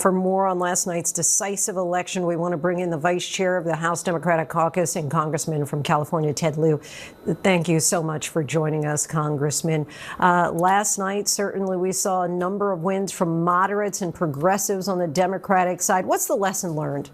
For more on last night's decisive election, we want to bring in the vice chair of the House Democratic Caucus and Congressman from California, Ted Lieu. Thank you so much for joining us, Congressman. Last night, certainly we saw a number of wins from moderates and progressives on the Democratic side. What's the lesson learned?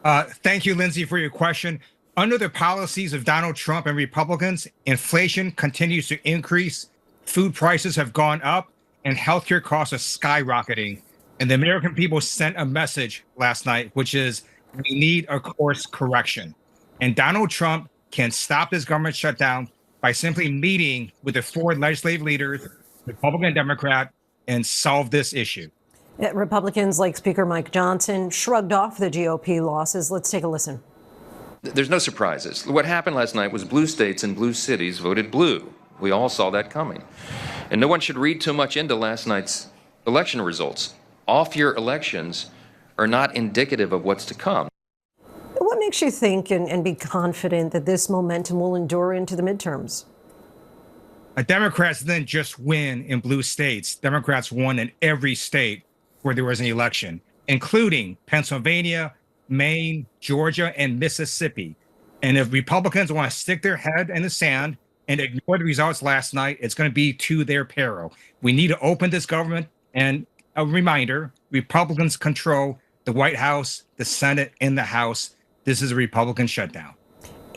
Thank you, Lindsay, for your question. Under the policies of Donald Trump and Republicans, inflation continues to increase, food prices have gone up, and healthcare costs are skyrocketing. And the American people sent a message last night, which is we need a course correction. And Donald Trump can stop this government shutdown by simply meeting with the four legislative leaders, Republican and Democrat, and solve this issue. Republicans like Speaker Mike Johnson shrugged off the GOP losses. Let's take a listen. There's no surprises. What happened last night was blue states and blue cities voted blue. We all saw that coming. And no one should read too much into last night's election results. Off-year elections are not indicative of what's to come. What makes you think and be confident that this momentum will endure into the midterms? Democrats didn't just win in blue states. Democrats won in every state where there was an election, including Pennsylvania, Maine, Georgia, and Mississippi. And if Republicans want to stick their head in the sand and ignore the results last night, it's going to be to their peril. We need to open this government. And a reminder, Republicans control the White House, the Senate, and the House. This is a Republican shutdown.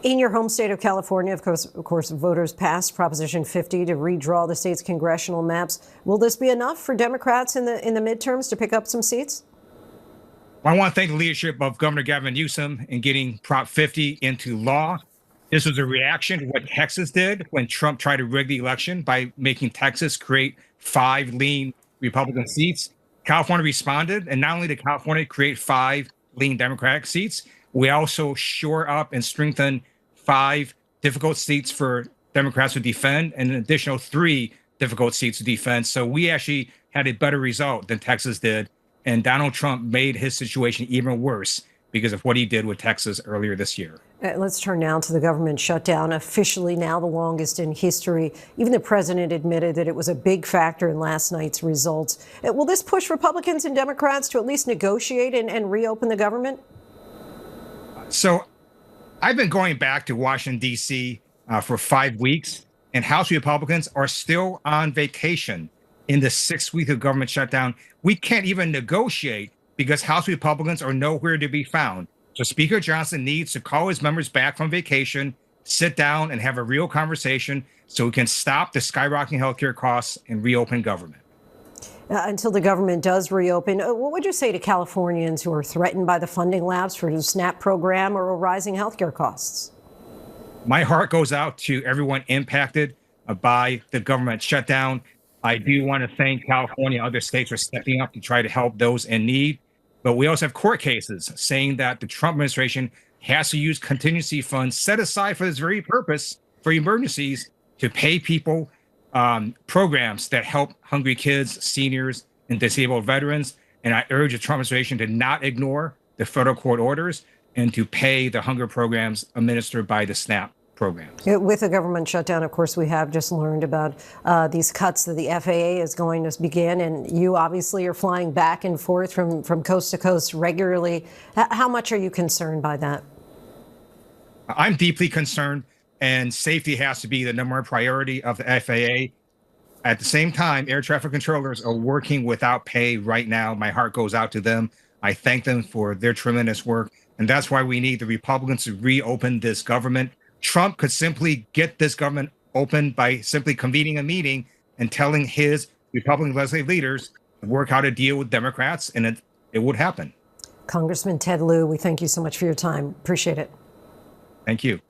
In your home state of California, of course, voters passed Proposition 50 to redraw the state's congressional maps. Will this be enough for Democrats in the midterms to pick up some seats? I want to thank the leadership of Governor Gavin Newsom in getting Prop 50 into law. This was a reaction to what Texas did when Trump tried to rig the election by making Texas create 5 lean Republican seats. California responded, and not only did California create 5 lean Democratic seats, we also shore up and strengthen 5 difficult seats for Democrats to defend and an additional 3 difficult seats to defend. So we actually had a better result than Texas did. And Donald Trump made his situation even worse because of what he did with Texas earlier this year. Let's turn now to the government shutdown, officially now the longest in history. Even the president admitted that it was a big factor in last night's results. Will this push Republicans and Democrats to at least negotiate and reopen the government? So I've been going back to Washington, D.C. For 5 weeks, and House Republicans are still on vacation in the 6th week of government shutdown. We can't even negotiate because House Republicans are nowhere to be found. So Speaker Johnson needs to call his members back from vacation, sit down and have a real conversation so we can stop the skyrocketing healthcare costs and reopen government. Until the government does reopen, what would you say to Californians who are threatened by the funding lapse for the SNAP program or rising healthcare costs? My heart goes out to everyone impacted by the government shutdown. I do want to thank California and other states for stepping up to try to help those in need. But we also have court cases saying that the Trump administration has to use contingency funds set aside for this very purpose, for emergencies, to pay people programs that help hungry kids, seniors, and disabled veterans. And I urge the Trump administration to not ignore the federal court orders and to pay the hunger programs administered by the SNAP programs. With the government shutdown, of course, we have just learned about these cuts that the FAA is going to begin. And you obviously are flying back and forth from coast to coast regularly. How much are you concerned by that? I'm deeply concerned, and safety has to be the number one priority of the FAA. At the same time, air traffic controllers are working without pay right now. My heart goes out to them. I thank them for their tremendous work. And that's why we need the Republicans to reopen this government. Trump could simply get this government open by simply convening a meeting and telling his Republican legislative leaders to work out a deal with Democrats, and it would happen. Congressman Ted Lieu, we thank you so much for your time. Appreciate it. Thank you.